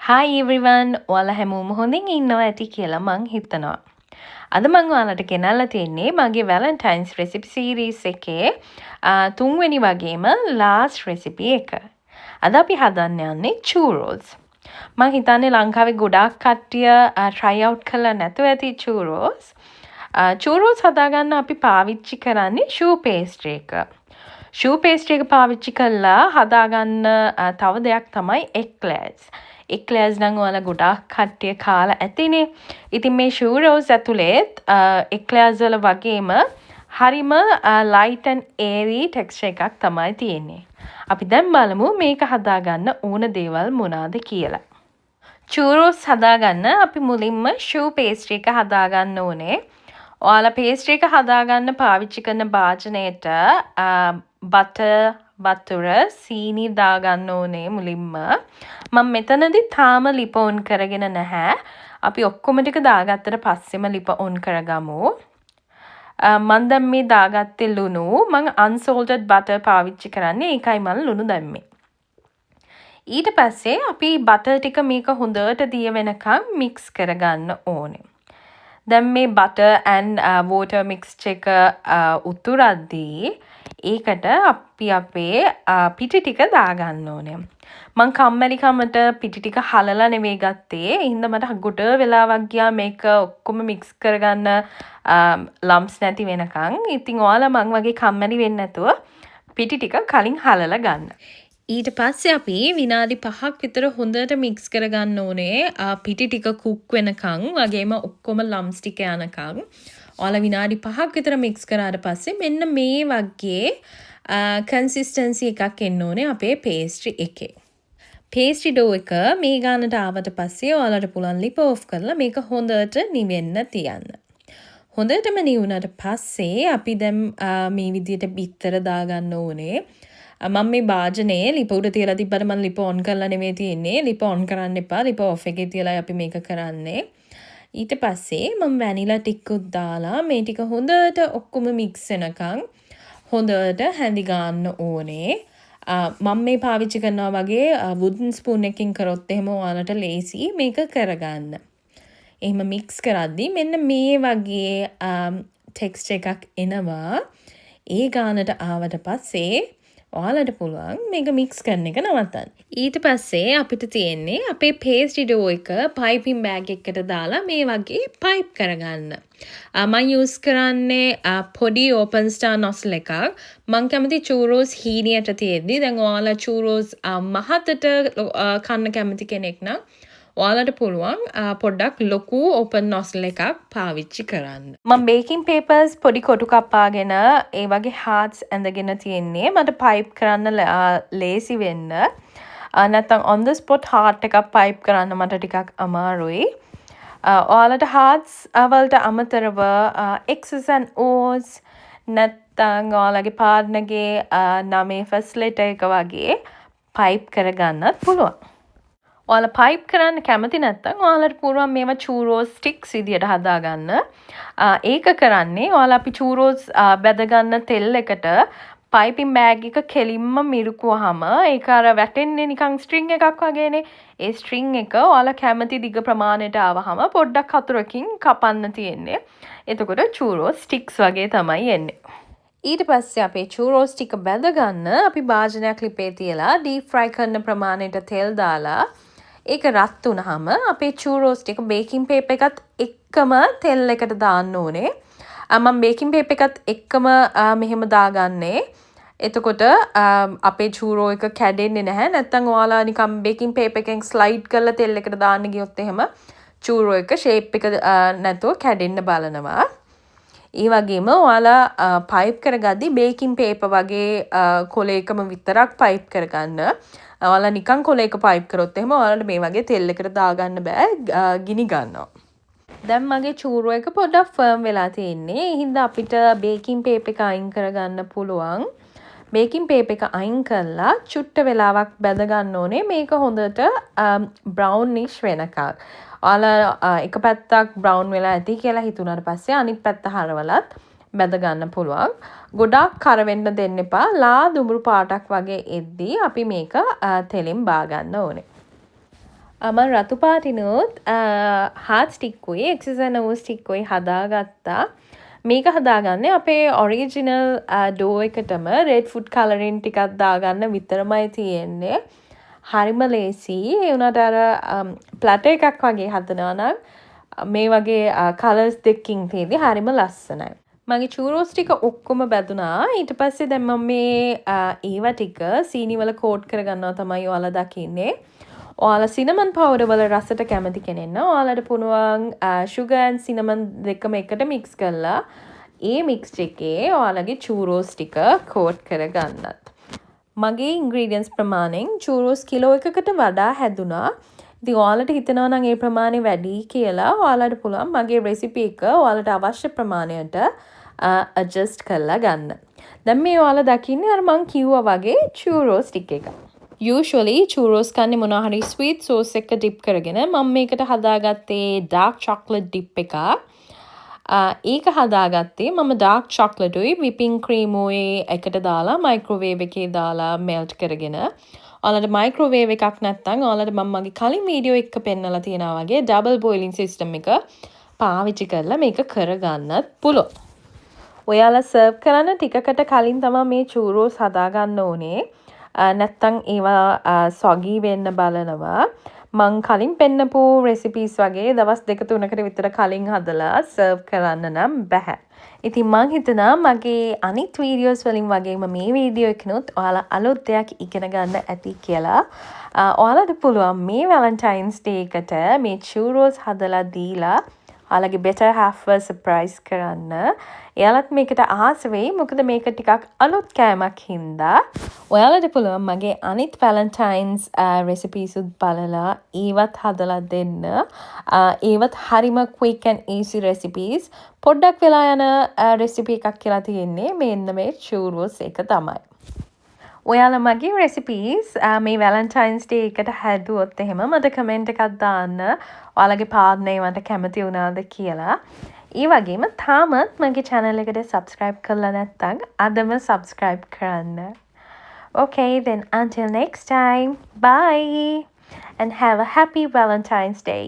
Hi everyone! ඔයාලා හැමෝම හොඳින් ඉන්නවා ඇති කියලා මං හිතනවා. අද මං ඔයාලට ගෙනල්ලා තියෙන්නේ මගේ Valentine's recipe series එකේ තුන්වෙනි වගේම last recipe එක. අද අපි හදන්න යන්නේ churros. මං හිතන්නේ ලංකාවේ ගොඩාක් කට්ටිය try out කරලා නැතුව ඇති churros. churros හදාගන්න අපි පාවිච්චි කරන්නේ choux pastry එක. choux pastry එක පාවිච්චි කරලා හදාගන්න තව දෙයක් තමයි eclairs. eclairs නම් ඔයාලා ගොඩාක් කට්ටිය කාලා ඇතිනේ. ඉතින් මේ churros ඇතුලේත් eclairs වල වගේම හරිම light and airy texture එකක් තමයි තියෙන්නේ. අපි දැන් බලමු මේක හදාගන්න ඕන දේවල් මොනවාද කියලා. churros හදාගන්න අපි මුලින්ම choux pastry එක හදාගන්න ඕනේ. ඔයාලා pastry එක හදාගන්න පාවිච්චි කරන භාජනයට butter වතුර සීනි දාගන්න ඕනේ මුලින්ම. මම මෙතනදී තාම ලිප ඔන් කරගෙන නැහැ. අපි ඔක්කොම ටික දාගත්තට පස්සෙම ලිප ඔන් කරගමු. මම දැන් මේ දාගත්තේ ලුණු. මම unsalted butter පාවිච්චි කරන්නේ. ඒකයි මම ලුණු දැම්මේ. ඊට පස්සේ අපි butter ටික මේක හොඳට දිය වෙනකන් mix කරගන්න ඕනේ. දැන් මේ butter and water mixture එක උතුරද්දී ඒකට අපි අපේ පිටි ටික දාගන්න ඕනේ. මං කම්මැලිකමට පිටි ටික හලලා නෙවෙයි ගත්තේ. ඒ හින්දා මට ගොඩ වෙලාවක් ගියා මේක ඔක්කොම mix කරගන්න lumps නැති වෙනකන්. ඉතින් ඔයාලා මං වගේ කම්මැලි වෙන්නේ නැතුව පිටි ටික කලින් හලලා ගන්න. ඊට පස්සේ අපි විනාඩි 5ක් විතර හොඳට mix කරගන්න ඕනේ. පිටි ටික cook වෙනකන් වගේම ඔක්කොම lumps ටික යනකන්. ඔයාලා විනාඩි 5ක් විතර mix කරාට පස්සේ මෙන්න මේ වගේ consistency එකක් එන්න ඕනේ අපේ pastry එකේ. pastry dough එක මේ ගානට ආවට පස්සේ ඔයාලට පුළුවන් ලිප off කරලා මේක හොඳට නිවෙන්න තියන්න. හොඳටම නිවුණාට පස්සේ අපි දැන් මේ විදියට බිත්තර දාගන්න ඕනේ. මම මේ භාජනයේ ලිප උඩ තියලා තිබ්බට මම ලිප on කරලා නෙමෙයි තියෙන්නේ. ලිප on කරන්න එපා. ලිප off එකේ තියලා අපි මේක කරන්නේ. ඊට පස්සේ මම වැනිලා ටිකකුත් දාලා මේ ටික හොඳට ඔක්කොම mix වෙනකන් හොඳට හැඳි ගන්න ඕනේ. මම මේ පාවිච්චි කරනවා වගේ wooden spoon එකකින් කරොත් එහෙම ඔයාලට ලේසි මේක කරගන්න. එහෙම mix කරද්දී මෙන්න මේ වගේ texture එකක් එනවා. ඒ ගානට ආවට පස්සේ ඔයාලට පුළුවන් මේක mix කරන එක නවත්තන්න. ඊට පස්සේ අපිට තියෙන්නේ අපේ pastry dough එක piping bag එකකට දාලා මේ වගේ pipe කරගන්න. මම use කරන්නේ පොඩි open star nozzle එකක්. මම කැමති churros හීනියට තියෙද්දි දැන් ඔයාලා churros මහතට කන්න කැමති කෙනෙක් නම් ඔයාලට පුළුවන් පොඩ්ඩක් ලොකු open nozzle එකක් පාවිච්චි කරන්න. මම baking papers පොඩි කොටු කපාගෙන ඒ වගේ hearts ඇඳගෙන තියෙන්නේ මට pipe කරන්න ලේසි වෙන්න. නැත්නම් on the spot heart එකක් pipe කරන්න මට ටිකක් අමාරුයි. ඔයාලට hearts වලට අමතරව X's and O's නැත්නම් ඔයාලගේ partnerගේ නමේ first letter එක වගේ pipe කරගන්නත් පුළුවන්. ඔයාලා pipe කරන්න කැමති නැත්නම් ඔයාලට පුළුවන් මේවා churros sticks විදියට හදාගන්න. ඒක කරන්නේ ඔයාලා අපි churros බැදගන්න තෙල් එකට piping bag එක කෙලින්ම මිරිකුවාම ඒක අර වැටෙන්නේ නිකන් string එකක් වගේනේ. ඒ string එක ඔයාලා කැමති දිග ප්‍රමාණයට ආවහම පොඩ්ඩක් හතුරකින් කපන්න තියෙන්නේ. එතකොට churros sticks වගේ තමයි එන්නේ. ඊට පස්සේ අපේ churros ටික බැදගන්න අපි භාජනයක් ලිපේ තියලා deep fry කරන ප්‍රමාණයට තෙල් දාලා ඒක රත් වුණාම අපේ churros ටික baking paper එකත් එක්කම තෙල් එකට දාන්න ඕනේ. මම baking paper එකත් එක්කම මෙහෙම දාගන්නේ. එතකොට අපේ churro එක කැඩෙන්නේ නැහැ. නැත්තම් ඔයාලා නිකන් baking paper එකෙන් slide කරලා තෙල් එකට දාන්න ගියොත් එහෙම churro එක shape එක නැතුව කැඩෙන්න බලනවා. ඒ වගේම ඔයාලා pipe කරගද්දි baking paper වගේ කොලයකම විතරක් pipe කරගන්න. ඔයාලා නිකන් කොලයක pipe කරොත් එහෙම ඔයාලට මේ වගේ තෙල් එකට දාගන්න බෑ ගිනි ගන්නවා. දැන් මගේ churro එක පොඩ්ඩක් firm වෙලා තියෙන්නේ. ඒ හින්දා අපිට baking paper එක අයින් කරගන්න පුළුවන්. baking paper එක අයින් කරලා චුට්ට වෙලාවක් බැද ගන්න ඕනේ. මේක හොඳට brownish වෙනකන්. ඔයාලා එක පැත්තක් brown වෙලා ඇති කියලා හිතුණාට පස්සේ අනිත් පැත්ත හරවලත් බැද ගන්න පුළුවන්. ගොඩාක් කර වෙන්න දෙන්න එපා. ලා දුඹුරු පාටක් වගේ එද්දී අපි මේක තෙලින් බා ගන්න ඕනේ. මම රතු පාටිනුත් හාත් ස්ටික්කුයි එක්සසනෝ ස්ටික්කුයි හදාගත්තා. මේක හදාගන්න අපේ ඔරිජිනල් ඩෝ එකටම රෙඩ් ෆුඩ් කලරින් ටිකක් දාගන්න විතරමයි තියෙන්නේ. හරිම ලේසි. ඒ වුණාට අර ප්ලැටර් එකක් වගේ හදනවා නම් මේ වගේ කලර්ස් දෙකකින් තියෙදි හරිම ලස්සනයි. මගේ චූරෝස් ටික ඔක්කොම බැදුනා. ඊට පස්සේ දැන් මම මේ ඒව ටික සීනි වල කෝට් කරගන්නවා තමයි ඔයාලා දකින්නේ. ඔයාලා සිනමන් පවුඩර් වල රසට කැමති කෙනෙක් නම් ඔයාලට පුළුවන් sugar and cinnamon දෙකම එකට mix කරලා ඒ mix එකේ ඔයාලගේ චූරෝස් ටික කෝට් කරගන්නත්. මගේ ingredients ප්‍රමාණයෙන් චූරෝස් කිලෝ එකකට වඩා හැදුනා. ඉතින් ඔයාලට හිතනවා නම් ඒ ප්‍රමාණය වැඩි කියලා ඔයාලට පුළුවන් මගේ recipe එක ඔයාලට අවශ්‍ය ප්‍රමාණයට adjust කරලා ගන්න. දැන් මේ ඔයාලා දකින්නේ අර මං කිව්වා වගේ churros stick එක. usually churros කන්නේ මොනවා හරි sweet sauce එක dip කරගෙන මම මේකට හදාගත්තේ dark chocolate dip එක. ඒක හදාගත්තේ මම dark chocolate උයි whipping cream උයි එකට දාලා microwave එකේ දාලා melt කරගෙන. ඔයාලට microwave එකක් නැත්නම් ඔයාලට මම මගේ කලින් වීඩියෝ එක පෙන්නලා තියෙනවා වගේ double boiling system එක පාවිච්චි කරලා මේක කරගන්නත් පුළුවන්. ඔයාලා සර්ව් කරන්න ටිකකට කලින් තමයි මේ churros හදාගන්න ඕනේ. නැත්තම් ඒවා සොගී වෙන්න බලනවා. මං කලින් පෙන්නපු රෙසිපීස් වගේ දවස් 2-3කට විතර කලින් හදලා සර්ව් කරන්න නම් බැහැ. ඉතින් මං හිතනවා මගේ අනිත් වීඩියෝස් වලින් වගේම මේ වීඩියෝ එකනොත් ඔයාලා අලුත් දෙයක් ඉගෙන ගන්න ඇති කියලා. ඔයාලට පුළුවන් මේ වැලන්ටයින්ස් ඩේ එකට මේ churros හදලා දීලා ඔයාලගේ better half surprise කරන්න. එයාලත් මේකට ආස වෙයි. මොකද මේක ටිකක් අලුත් කෑමක් හින්දා. ඔයාලට පුළුවන් මගේ අනිත් වැලන්ටයින්ස් recipes උත් බලලා ඒවත් හදලා දෙන්න. ඒවත් හරිම quick and easy recipes. පොඩ්ඩක් වෙලා යන recipe එකක් කියලා තියෙන්නේ මෙන්න මේ churros එක තමයි. ඔයාලා මගේ recipes මේ වැලන්ටයින්ස් ඩේ එකට හැදුවොත් එහෙම මට කමෙන්ට් එකක් දාන්න. ඔයාලගේ පාර්ට්නර් ඒවට කැමති වුණාද කියලා. ඒ වගේම තාමත් මගේ channel එකට subscribe කරලා නැත්නම් අදම subscribe කරන්න. Okay, then until next time, bye and have a happy Valentine's Day.